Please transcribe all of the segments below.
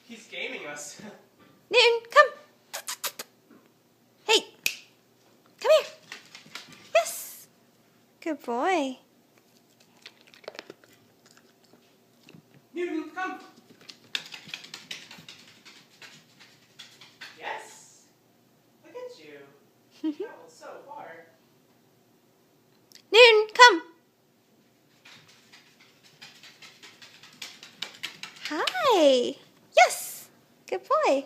He's gaming us. Newton, come. Hey, come here. Yes. Good boy. Newton, come. Yes. Look at you. You traveled so far. Newton, come. Hi. Yes. Good boy.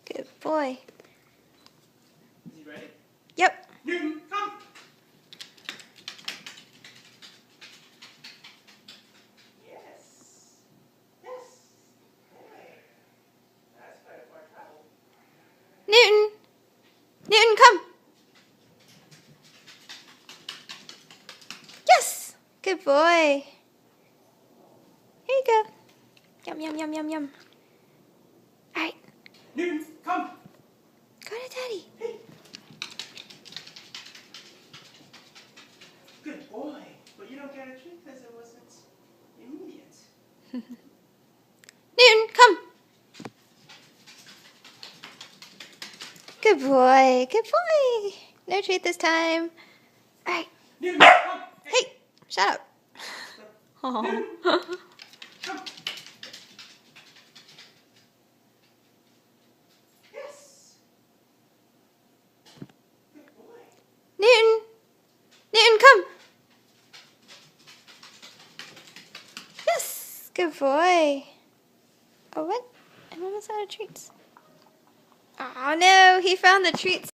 Good boy. Is he ready? Yep. Newton, come. Yes. Yes. Hey. That's quite a far travel. Newton. Newton, come. Yes. Good boy. Here you go. Yum, yum, yum, yum, yum. All right. Newton, come. Go to Daddy. Hey. Good boy. But you don't get a treat because it wasn't immediate. Newton, come. Good boy. Good boy. No treat this time. All right. Newton, come. Hey, shut up. Aw. Newton, come. Yes. Good boy. Newton. Newton, come. Yes. Good boy. Oh, what? I'm almost out of treats. Oh, no. He found the treats.